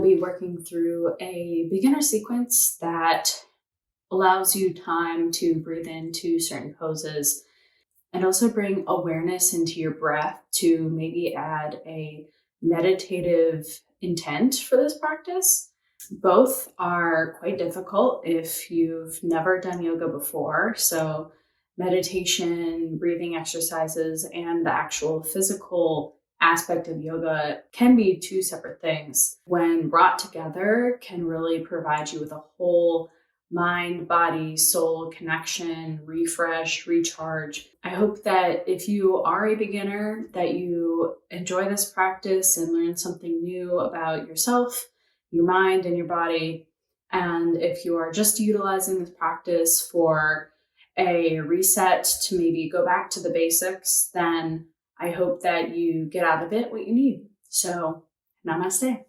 will be working through a beginner sequence that allows you time to breathe into certain poses and also bring awareness into your breath to maybe add a meditative intent for this practice. Both are quite difficult if you've never done yoga before. So meditation, breathing exercises, and the actual physical aspect of yoga can be two separate things. When brought together, can really provide you with a whole mind, body, soul connection, refresh, recharge. I hope that if you are a beginner, that you enjoy this practice and learn something new about yourself, your mind, and your body. And if you are just utilizing this practice for a reset to maybe go back to the basics, then I hope that you get out of it what you need. So, namaste.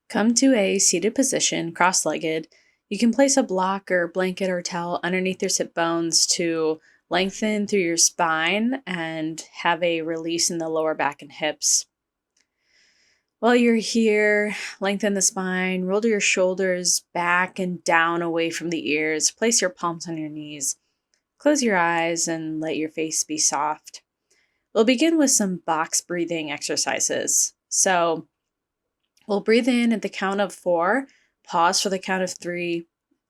Come to a seated position, cross-legged. You can place a block or blanket or towel underneath your sit bones to lengthen through your spine and have a release in the lower back and hips. While you're here, lengthen the spine, roll your shoulders back and down away from the ears. Place your palms on your knees. Close your eyes and let your face be soft. We'll begin with some box breathing exercises. So we'll breathe in at the count of 4, pause for the count of 3,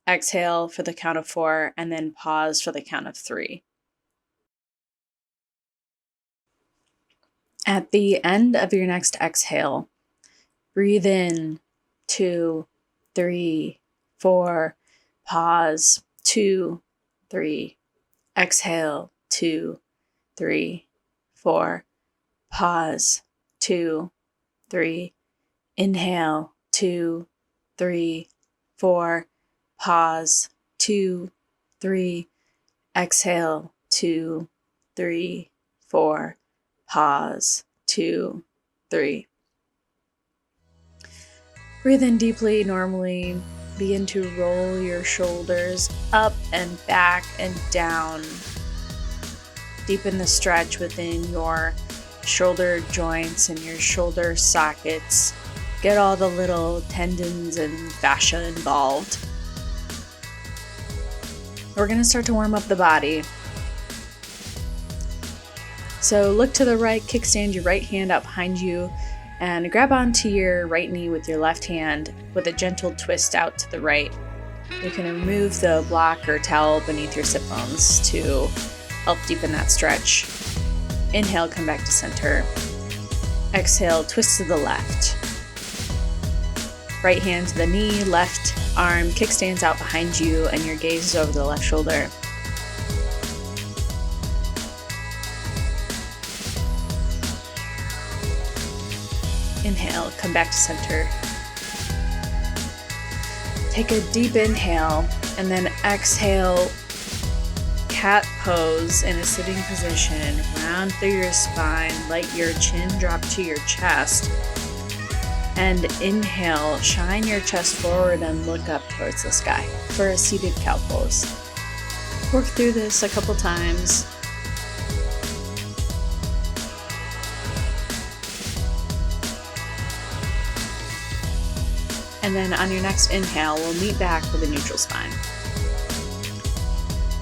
exhale for the count of 4, and then pause for the count of 3. At the end of your next exhale, breathe in 2, 3, 4, pause 2, 3, exhale 2, 3, 4, pause 2, 3, inhale 2, 3, 4, pause 2, 3, exhale 2, 3, 4, pause 2, 3. Breathe in deeply. Normally, begin to roll your shoulders up and back and down. Deepen the stretch within your shoulder joints and your shoulder sockets. Get all the little tendons and fascia involved. We're going to start to warm up the body. So look to the right, kickstand your right hand out behind you, and grab onto your right knee with your left hand with a gentle twist out to the right. You can remove the block or towel beneath your sit bones to help deepen that stretch. Inhale, come back to center. Exhale, twist to the left. Right hand to the knee, left arm kickstands out behind you, and your gaze is over the left shoulder. Inhale, come back to center. Take a deep inhale and then exhale, cat pose in a sitting position. Round through your spine, let your chin drop to your chest. And inhale, shine your chest forward and look up towards the sky for a seated cow pose. Work through this a couple times. And then on your next inhale, we'll meet back with a neutral spine.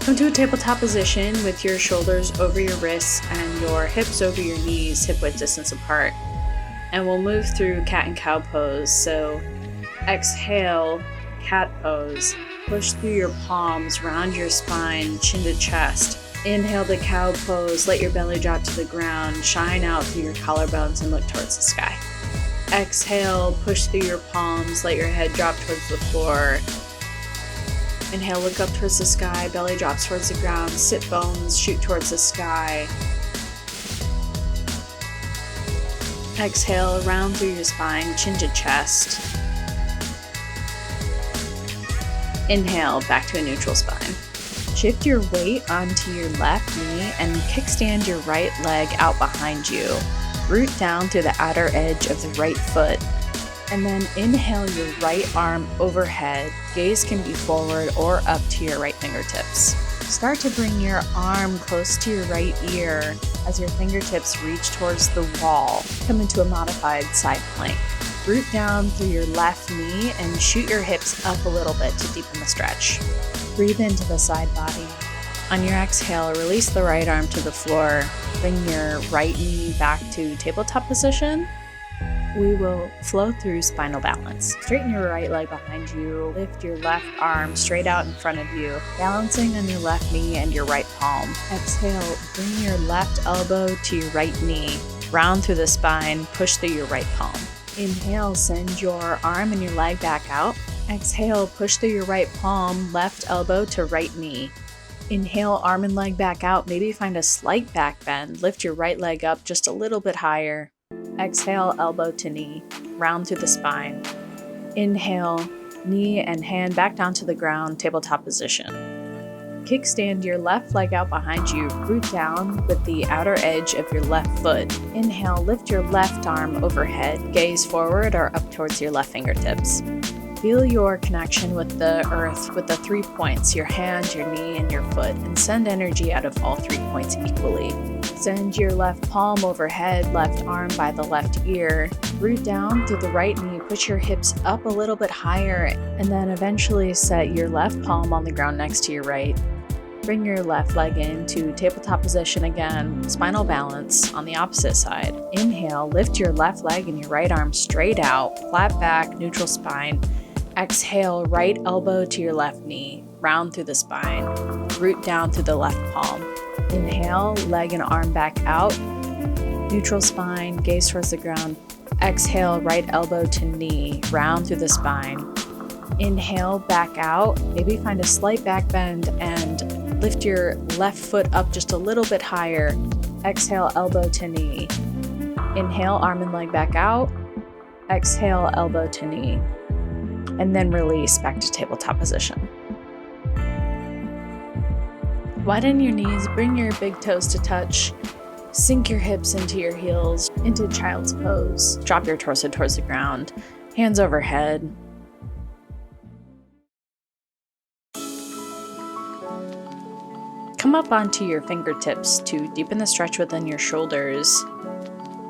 Come to a tabletop position with your shoulders over your wrists and your hips over your knees, hip width distance apart. And we'll move through cat and cow pose. So exhale, cat pose. Push through your palms, round your spine, chin to chest. Inhale the cow pose, let your belly drop to the ground, shine out through your collarbones and look towards the sky. Exhale, push through your palms, let your head drop towards the floor. Inhale, look up towards the sky, belly drops towards the ground, sit bones, shoot towards the sky. Exhale, round through your spine, chin to chest. Inhale, back to a neutral spine. Shift your weight onto your left knee and kickstand your right leg out behind you. Root down through the outer edge of the right foot. And then inhale your right arm overhead. Gaze can be forward or up to your right fingertips. Start to bring your arm close to your right ear as your fingertips reach towards the wall. Come into a modified side plank. Root down through your left knee and shoot your hips up a little bit to deepen the stretch. Breathe into the side body. On your exhale, release the right arm to the floor. Bring your right knee back to tabletop position. We will flow through spinal balance. Straighten your right leg behind you. Lift your left arm straight out in front of you, balancing on your left knee and your right palm. Exhale, bring your left elbow to your right knee. Round through the spine, push through your right palm. Inhale, send your arm and your leg back out. Exhale, push through your right palm, left elbow to right knee. Inhale, arm and leg back out. Maybe find a slight back bend. Lift your right leg up just a little bit higher. Exhale, elbow to knee. Round through the spine. Inhale, knee and hand back down to the ground, tabletop position. Kickstand your left leg out behind you. Root down with the outer edge of your left foot. Inhale, lift your left arm overhead. Gaze forward or up towards your left fingertips. Feel your connection with the earth with the 3 points, your hand, your knee, and your foot, and send energy out of all 3 points equally. Send your left palm overhead, left arm by the left ear. Root down through the right knee, push your hips up a little bit higher, and then eventually set your left palm on the ground next to your right. Bring your left leg into tabletop position again, spinal balance on the opposite side. Inhale, lift your left leg and your right arm straight out, flat back, neutral spine. Exhale, right elbow to your left knee, round through the spine, root down through the left palm. Inhale, leg and arm back out, neutral spine, gaze towards the ground. Exhale, right elbow to knee, round through the spine. Inhale, back out, maybe find a slight back bend and lift your left foot up just a little bit higher. Exhale, elbow to knee. Inhale, arm and leg back out. Exhale, elbow to knee. And then release back to tabletop position. Widen your knees, bring your big toes to touch. Sink your hips into your heels, into child's pose. Drop your torso towards the ground, hands overhead. Come up onto your fingertips to deepen the stretch within your shoulders.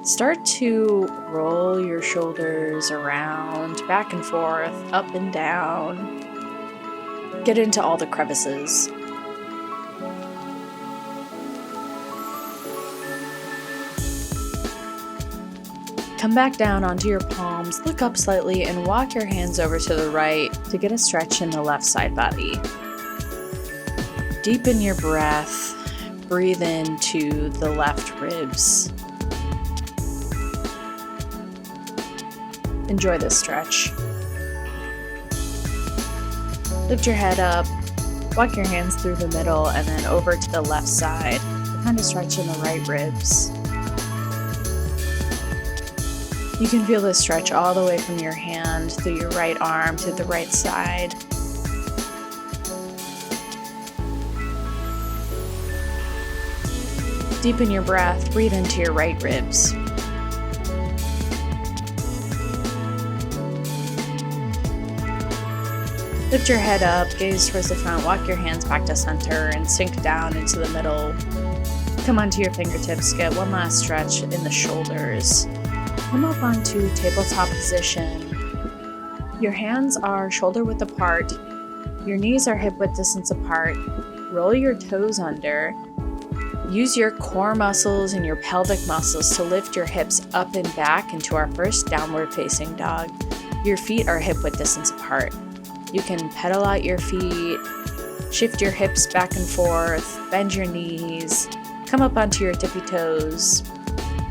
Start to roll your shoulders around, back and forth, up and down. Get into all the crevices. Come back down onto your palms, look up slightly, and walk your hands over to the right to get a stretch in the left side body. Deepen your breath. Breathe into the left ribs. Enjoy this stretch. Lift your head up, walk your hands through the middle and then over to the left side. Kind of stretch in the right ribs. You can feel this stretch all the way from your hand through your right arm to the right side. Deepen your breath, breathe into your right ribs. Lift your head up, gaze towards the front, walk your hands back to center and sink down into the middle. Come onto your fingertips, get one last stretch in the shoulders. Come up onto tabletop position. Your hands are shoulder width apart. Your knees are hip width distance apart. Roll your toes under. Use your core muscles and your pelvic muscles to lift your hips up and back into our first downward facing dog. Your feet are hip width distance apart. You can pedal out your feet, shift your hips back and forth, bend your knees, come up onto your tippy toes.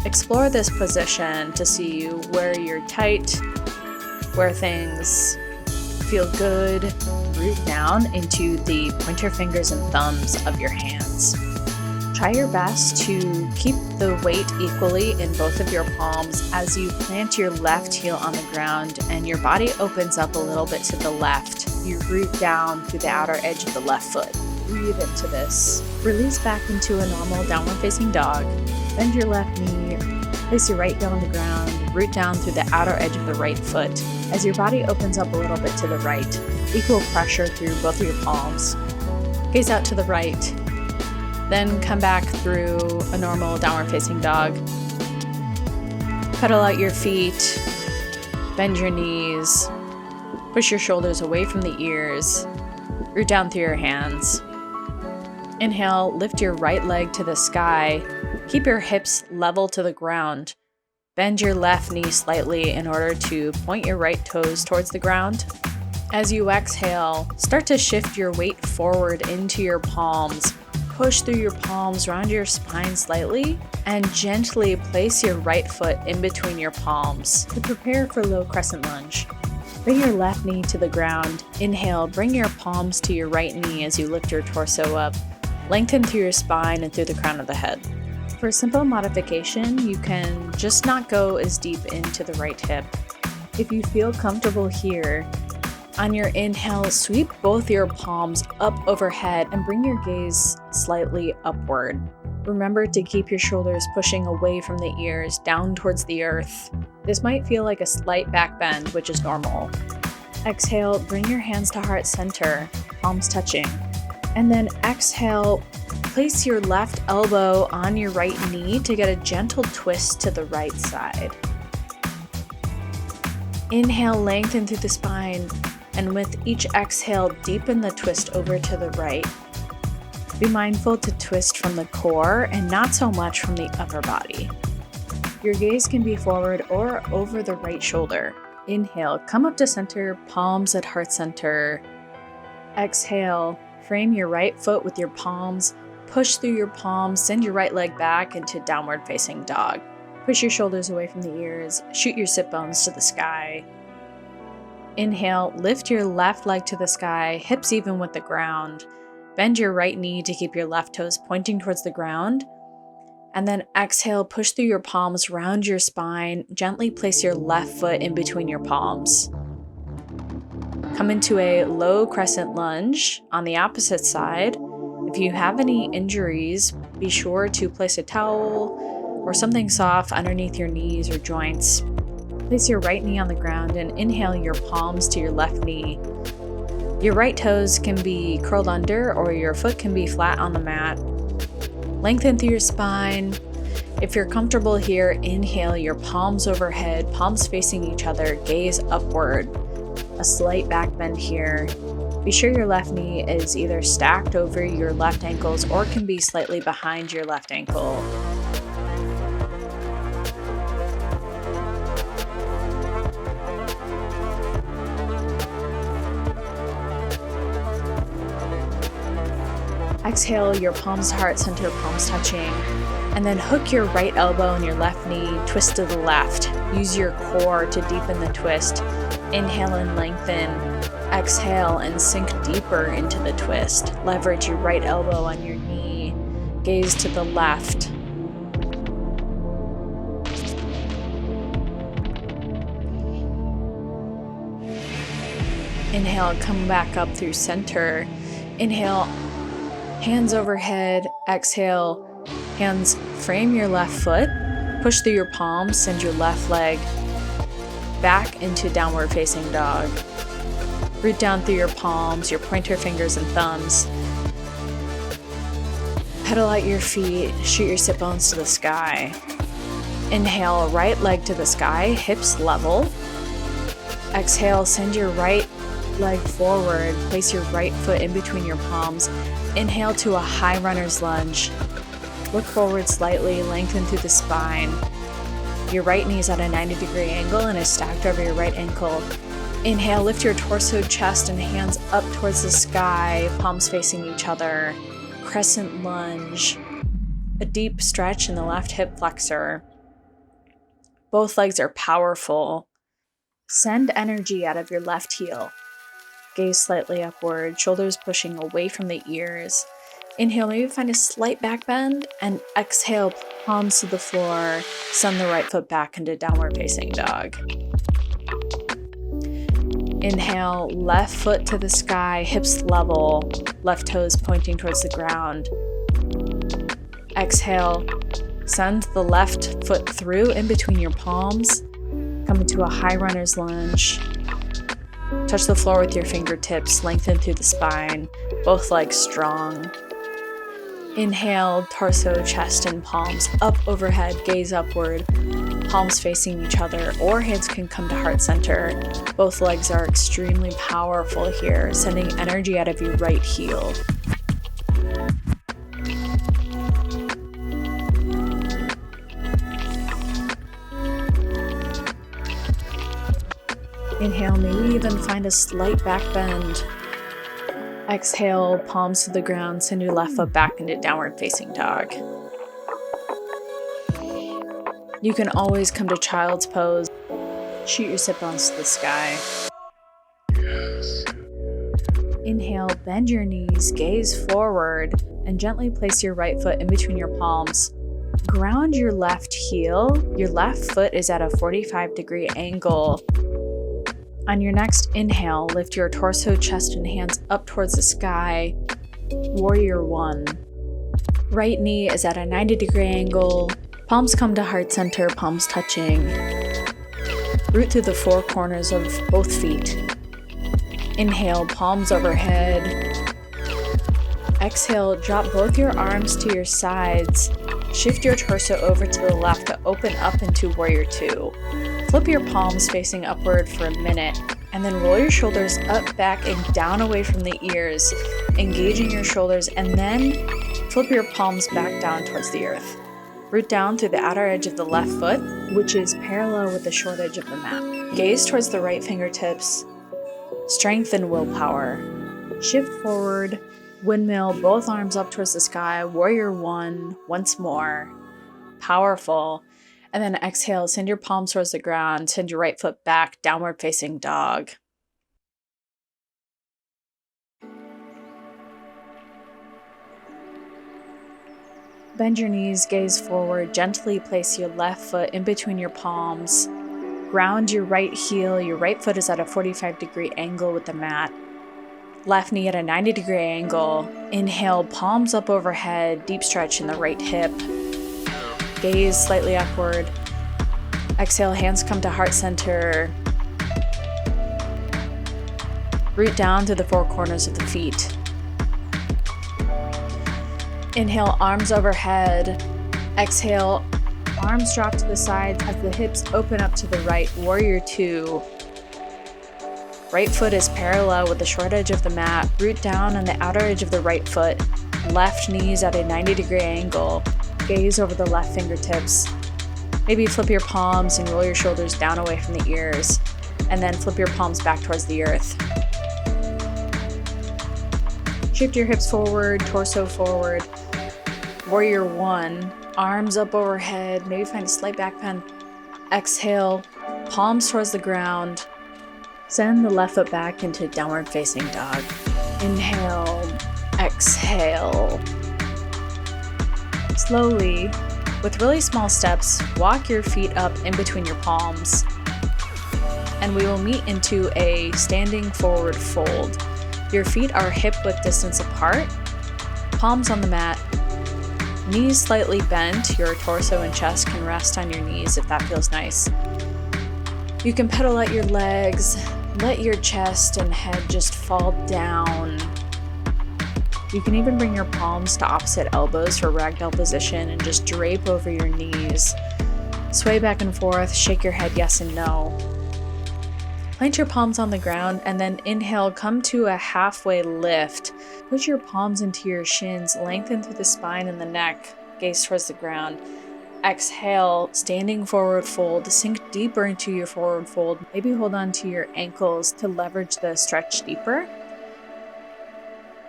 Explore this position to see where you're tight, where things feel good. Root down into the pointer fingers and thumbs of your hands. Try your best to keep the weight equally in both of your palms as you plant your left heel on the ground and your body opens up a little bit to the left. You root down through the outer edge of the left foot. Breathe into this. Release back into a normal downward facing dog. Bend your left knee. Place your right heel on the ground. Root down through the outer edge of the right foot. As your body opens up a little bit to the right, equal pressure through both of your palms. Gaze out to the right. Then come back through a normal downward facing dog. Pedal out your feet, bend your knees, push your shoulders away from the ears, root down through your hands. Inhale, lift your right leg to the sky, keep your hips level to the ground. Bend your left knee slightly in order to point your right toes towards the ground. As you exhale, start to shift your weight forward into your palms. Push through your palms, round your spine slightly, and gently place your right foot in between your palms to prepare for low crescent lunge. Bring your left knee to the ground. Inhale, bring your palms to your right knee as you lift your torso up. Lengthen through your spine and through the crown of the head. For a simple modification, you can just not go as deep into the right hip. If you feel comfortable here, on your inhale, sweep both your palms up overhead and bring your gaze slightly upward. Remember to keep your shoulders pushing away from the ears, down towards the earth. This might feel like a slight back bend, which is normal. Exhale, bring your hands to heart center, palms touching. And then exhale, place your left elbow on your right knee to get a gentle twist to the right side. Inhale, lengthen through the spine. And with each exhale, deepen the twist over to the right. Be mindful to twist from the core and not so much from the upper body. Your gaze can be forward or over the right shoulder. Inhale, come up to center, palms at heart center. Exhale, frame your right foot with your palms, push through your palms, send your right leg back into downward facing dog. Push your shoulders away from the ears, shoot your sit bones to the sky. Inhale, lift your left leg to the sky, hips even with the ground. Bend your right knee to keep your left toes pointing towards the ground. And then exhale, push through your palms, round your spine, gently place your left foot in between your palms. Come into a low crescent lunge on the opposite side. If you have any injuries, be sure to place a towel or something soft underneath your knees or joints. Place your right knee on the ground and inhale your palms to your left knee. Your right toes can be curled under or your foot can be flat on the mat. Lengthen through your spine. If you're comfortable here, inhale your palms overhead, palms facing each other, gaze upward. A slight back bend here. Be sure your left knee is either stacked over your left ankles or can be slightly behind your left ankle. Exhale, your palms to heart center, palms touching. And then hook your right elbow and your left knee, twist to the left. Use your core to deepen the twist. Inhale and lengthen. Exhale and sink deeper into the twist. Leverage your right elbow on your knee. Gaze to the left. Inhale, come back up through center. Inhale, hands overhead. Exhale, hands frame your left foot. Push through your palms, send your left leg back into downward facing dog. Root down through your palms, your pointer fingers and thumbs. Pedal out your feet, shoot your sit bones to the sky. Inhale, right leg to the sky, hips level. Exhale, send your right leg forward, place your right foot in between your palms. Inhale to a high runner's lunge. Look forward slightly, lengthen through the spine. Your right knee is at a 90-degree angle and is stacked over your right ankle. Inhale, lift your torso, chest, and hands up towards the sky, palms facing each other. Crescent lunge. A deep stretch in the left hip flexor. Both legs are powerful. Send energy out of your left heel. Gaze slightly upward, shoulders pushing away from the ears. Inhale, maybe find a slight back bend, and exhale, palms to the floor. Send the right foot back into downward facing dog. Inhale, left foot to the sky, hips level, left toes pointing towards the ground. Exhale, send the left foot through in between your palms. Come into a high runner's lunge. Touch the floor with your fingertips, lengthen through the spine, both legs strong. Inhale, torso, chest, and palms up overhead, gaze upward, palms facing each other, or hands can come to heart center. Both legs are extremely powerful here, sending energy out of your right heel. Inhale, maybe even find a slight back bend. Exhale, palms to the ground, send your left foot back into downward facing dog. You can always come to child's pose. Shoot your sit bones to the sky. Inhale, bend your knees, gaze forward, and gently place your right foot in between your palms. Ground your left heel. Your left foot is at a 45-degree angle. On your next inhale, lift your torso, chest, and hands up towards the sky. Warrior 1. Right knee is at a 90-degree angle. Palms come to heart center, palms touching. Root through the four corners of both feet. Inhale, palms overhead. Exhale, drop both your arms to your sides. Shift your torso over to the left to open up into Warrior 2. Flip your palms facing upward for a minute, and then roll your shoulders up, back, and down away from the ears, engaging your shoulders, and then flip your palms back down towards the earth. Root down through the outer edge of the left foot, which is parallel with the short edge of the mat. Gaze towards the right fingertips. Strength and willpower. Shift forward, windmill, both arms up towards the sky, Warrior 1, once more. Powerful. And then exhale, send your palms towards the ground, send your right foot back, downward facing dog. Bend your knees, gaze forward, gently place your left foot in between your palms. Ground your right heel, your right foot is at a 45-degree angle with the mat. Left knee at a 90-degree angle. Inhale, palms up overhead, deep stretch in the right hip. Gaze slightly upward. Exhale, hands come to heart center. Root down to the four corners of the feet. Inhale, arms overhead. Exhale, arms drop to the sides as the hips open up to the right, Warrior 2. Right foot is parallel with the short edge of the mat. Root down on the outer edge of the right foot. Left knees at a 90-degree angle. Gaze over the left fingertips. Maybe flip your palms and roll your shoulders down away from the ears, and then flip your palms back towards the earth. Shift your hips forward, torso forward. Warrior 1, arms up overhead, maybe find a slight back bend. Exhale, palms towards the ground. Send the left foot back into downward facing dog. Inhale, exhale. Slowly, with really small steps, walk your feet up in between your palms, and we will meet into a standing forward fold. Your feet are hip-width distance apart, palms on the mat, knees slightly bent. Your torso and chest can rest on your knees if that feels nice. You can pedal out your legs, let your chest and head just fall down. You can even bring your palms to opposite elbows for ragdoll position and just drape over your knees. Sway back and forth, shake your head yes and no. Plant your palms on the ground and then inhale, come to a halfway lift. Push your palms into your shins, lengthen through the spine and the neck, gaze towards the ground. Exhale, standing forward fold, sink deeper into your forward fold. Maybe hold on to your ankles to leverage the stretch deeper.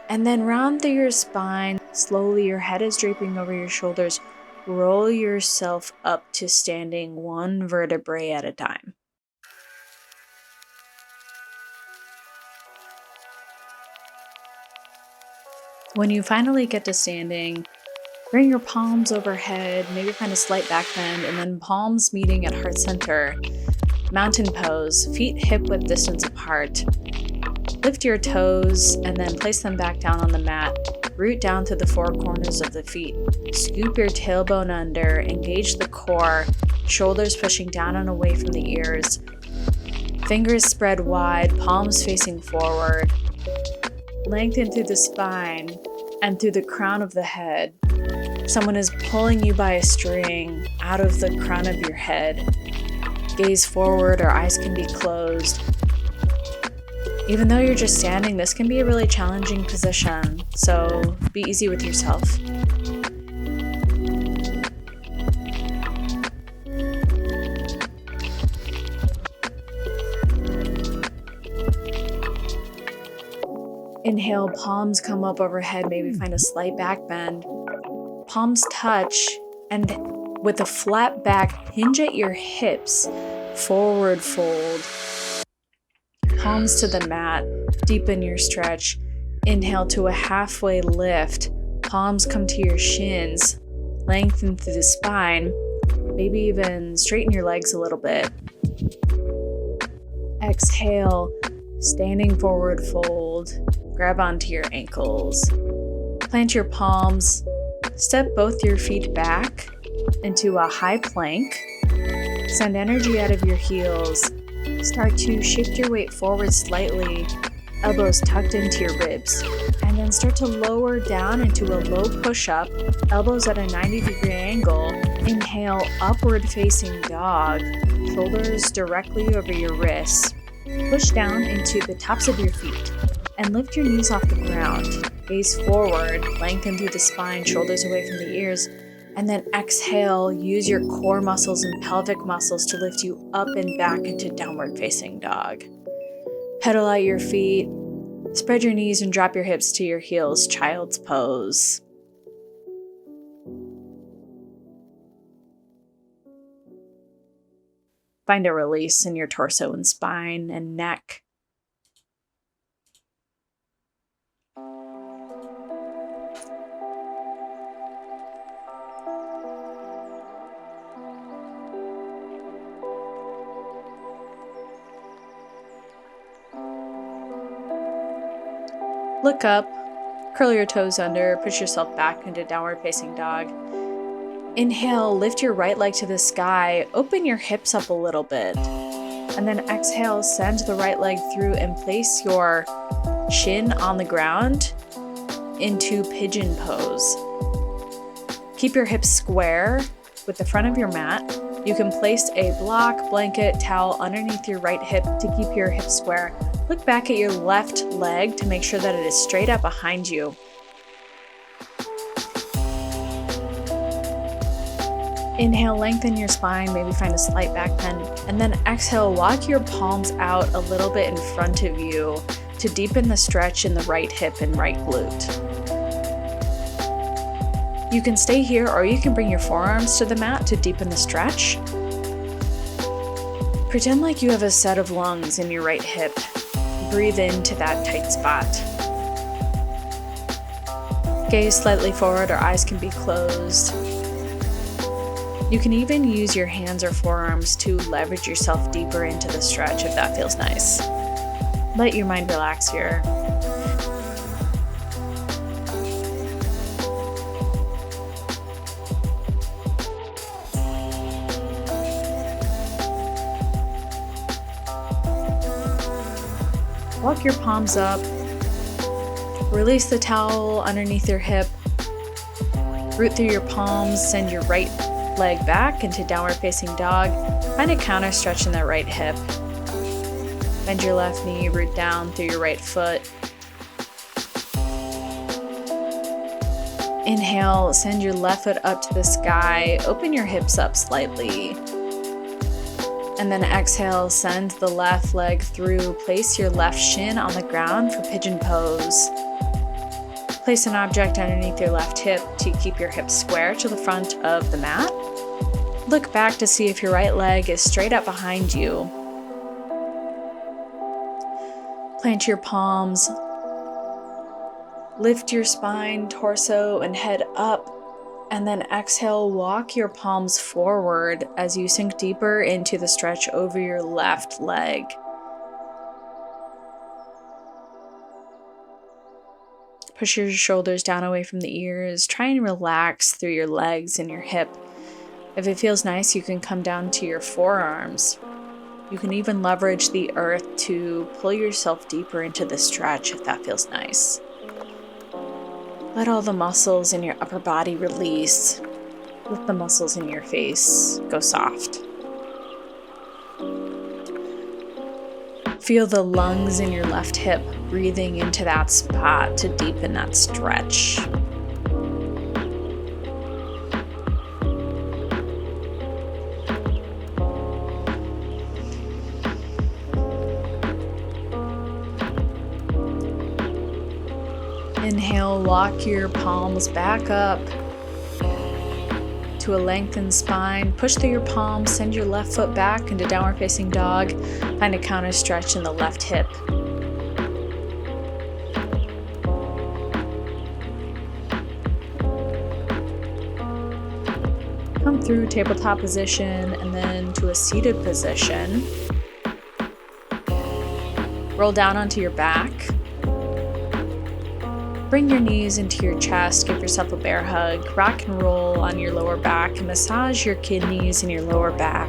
And then round through your spine. Slowly, your head is draping over your shoulders. Roll yourself up to standing one vertebrae at a time. When you finally get to standing, bring your palms overhead, maybe find a slight back bend, and then palms meeting at heart center. Mountain pose, feet hip-width distance apart. Lift your toes and then place them back down on the mat. Root down to the four corners of the feet. Scoop your tailbone under, engage the core, shoulders pushing down and away from the ears. Fingers spread wide, palms facing forward. Lengthen through the spine. and through the crown of the head. Someone is pulling you by a string out of the crown of your head. Gaze forward or eyes can be closed. Even though you're just standing, this can be a really challenging position, so be easy with yourself. Inhale, palms come up overhead, maybe find a slight back bend. Palms touch, and with a flat back, hinge at your hips, forward fold. Palms to the mat, deepen your stretch. Inhale to a halfway lift. Palms come to your shins, lengthen through the spine, maybe even straighten your legs a little bit. Exhale, standing forward fold. Grab onto your ankles. Plant your palms. Step both your feet back into a high plank. Send energy out of your heels. Start to shift your weight forward slightly, elbows tucked into your ribs, and then start to lower down into a low push-up, elbows at a 90-degree angle. Inhale, upward facing dog, shoulders directly over your wrists. Push down into the tops of your feet and lift your knees off the ground. Gaze forward, lengthen through the spine, shoulders away from the ears. And then exhale, use your core muscles and pelvic muscles to lift you up and back into downward facing dog. Pedal out your feet, spread your knees and drop your hips to your heels, child's pose. Find a release in your torso and spine and neck. Look up, curl your toes under, push yourself back into downward facing dog. Inhale, lift your right leg to the sky, open your hips up a little bit. And then exhale, send the right leg through and place your chin on the ground into pigeon pose. Keep your hips square with the front of your mat. You can place a block, blanket, towel underneath your right hip to keep your hips square. Look back at your left leg to make sure that it is straight up behind you. Inhale, lengthen your spine, maybe find a slight back bend, and then exhale, walk your palms out a little bit in front of you to deepen the stretch in the right hip and right glute. You can stay here or you can bring your forearms to the mat to deepen the stretch. Pretend like you have a set of lungs in your right hip. Breathe into that tight spot. Gaze slightly forward or eyes can be closed. You can even use your hands or forearms to leverage yourself deeper into the stretch if that feels nice. Let your mind relax here. Walk your palms up. Release the towel underneath your hip. Root through your palms, send your right leg back into downward facing dog. Find a counter stretch in that right hip. Bend your left knee, root down through your right foot. Inhale, send your left foot up to the sky. Open your hips up slightly. And then exhale, send the left leg through. Place your left shin on the ground for pigeon pose. Place an object underneath your left hip to keep your hips square to the front of the mat. Look back to see if your right leg is straight up behind you. Plant your palms. Lift your spine, torso, and head up. And then exhale, walk your palms forward as you sink deeper into the stretch over your left leg. Push your shoulders down away from the ears. Try and relax through your legs and your hip. If it feels nice, you can come down to your forearms. You can even leverage the earth to pull yourself deeper into the stretch if that feels nice. Let all the muscles in your upper body release. Let the muscles in your face go soft. Feel the lungs in your left hip breathing into that spot to deepen that stretch. Inhale, walk your palms back up to a lengthened spine. Push through your palms, send your left foot back into downward facing dog. Find a counter stretch in the left hip. Come through tabletop position and then to a seated position. Roll down onto your back. Bring your knees into your chest, give yourself a bear hug, rock and roll on your lower back, and massage your kidneys in your lower back.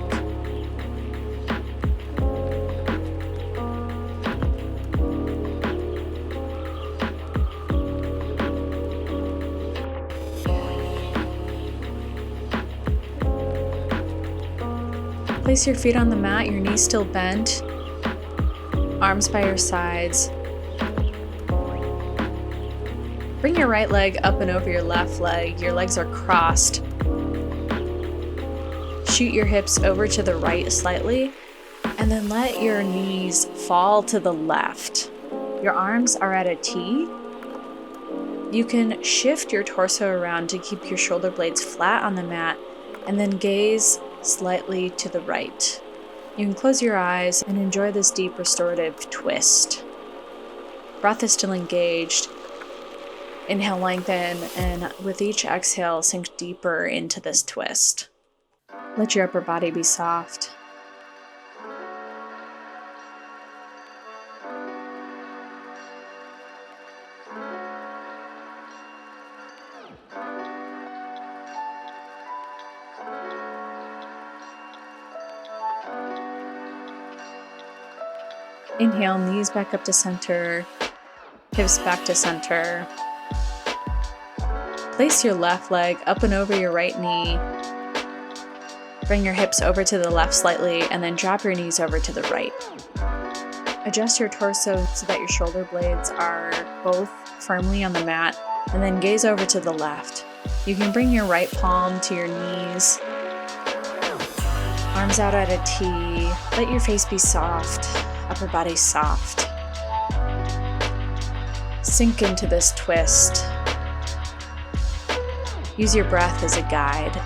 Place your feet on the mat, your knees still bent, arms by your sides. Bring your right leg up and over your left leg. Your legs are crossed. Shoot your hips over to the right slightly, and then let your knees fall to the left. Your arms are at a T. You can shift your torso around to keep your shoulder blades flat on the mat, and then gaze slightly to the right. You can close your eyes and enjoy this deep restorative twist. Breath is still engaged. Inhale, lengthen, and with each exhale, sink deeper into this twist. Let your upper body be soft. Inhale, knees back up to center, hips back to center. Place your left leg up and over your right knee. Bring your hips over to the left slightly, and then drop your knees over to the right. Adjust your torso so that your shoulder blades are both firmly on the mat, and then gaze over to the left. You can bring your right palm to your knees, arms out at a T. Let your face be soft, upper body soft. Sink into this twist. Use your breath as a guide.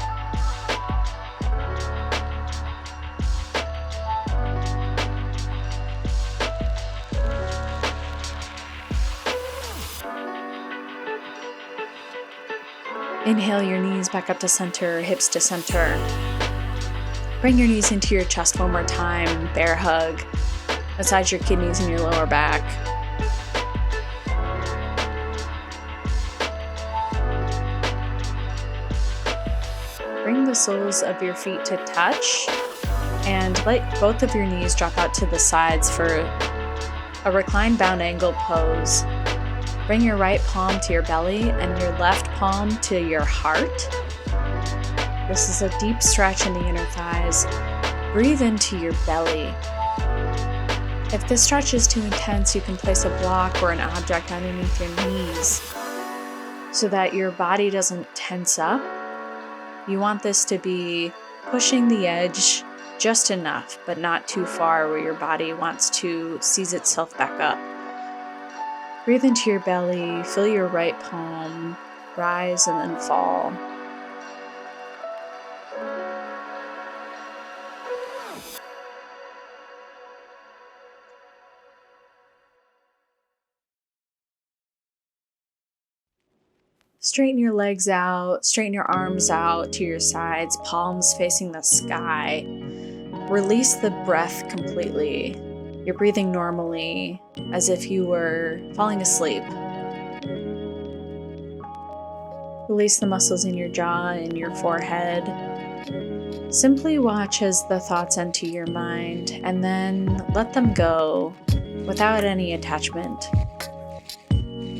Inhale your knees back up to center, hips to center. Bring your knees into your chest one more time, bear hug. Massage your kidneys in your lower back. Bring the soles of your feet to touch and let both of your knees drop out to the sides for a reclined bound angle pose. Bring your right palm to your belly and your left palm to your heart. This is a deep stretch in the inner thighs. Breathe into your belly. If this stretch is too intense, you can place a block or an object underneath your knees so that your body doesn't tense up. You want this to be pushing the edge just enough, but not too far where your body wants to seize itself back up. Breathe into your belly, feel your right palm rise and then fall. Straighten your legs out, straighten your arms out to your sides, palms facing the sky. Release the breath completely. You're breathing normally, as if you were falling asleep. Release the muscles in your jaw and your forehead. Simply watch as the thoughts enter your mind, and then let them go without any attachment.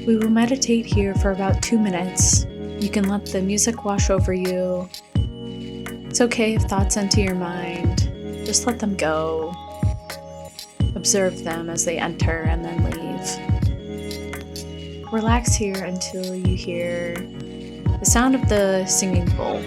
We will meditate here for about 2 minutes. You can let the music wash over you. It's okay if thoughts enter your mind. Just let them go. Observe them as they enter and then leave. Relax here until you hear the sound of the singing bowl.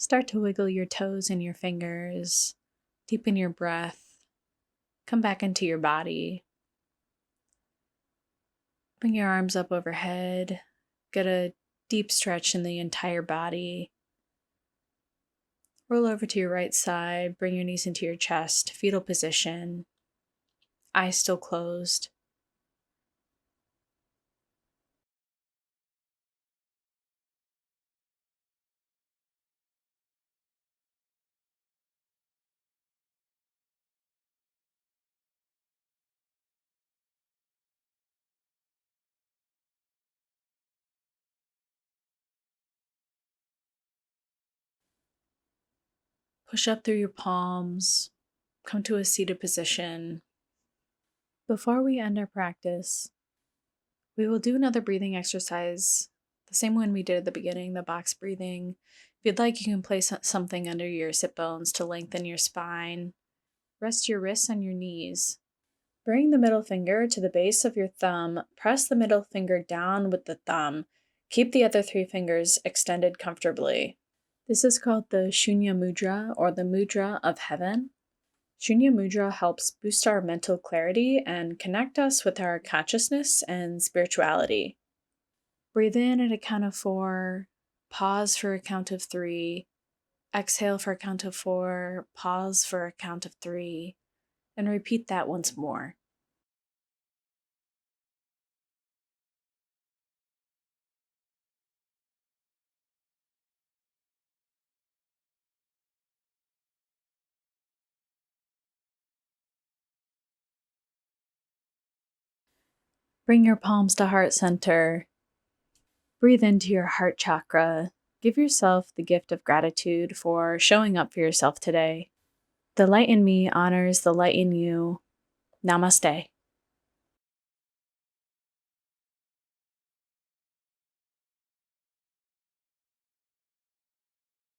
Start to wiggle your toes and your fingers. Deepen your breath. Come back into your body. Bring your arms up overhead. Get a deep stretch in the entire body. Roll over to your right side. Bring your knees into your chest. Fetal position. Eyes still closed. Push up through your palms. Come to a seated position. Before we end our practice, we will do another breathing exercise, the same one we did at the beginning, the box breathing. If you'd like, you can place something under your sit bones to lengthen your spine. Rest your wrists on your knees. Bring the middle finger to the base of your thumb. Press the middle finger down with the thumb. Keep the other 3 fingers extended comfortably. This is called the Shunya Mudra, or the Mudra of Heaven. Shunya Mudra helps boost our mental clarity and connect us with our consciousness and spirituality. Breathe in at a count of 4, pause for a count of 3, exhale for a count of 4, pause for a count of 3, and repeat that once more. Bring your palms to heart center. Breathe into your heart chakra. Give yourself the gift of gratitude for showing up for yourself today. The light in me honors the light in you. Namaste.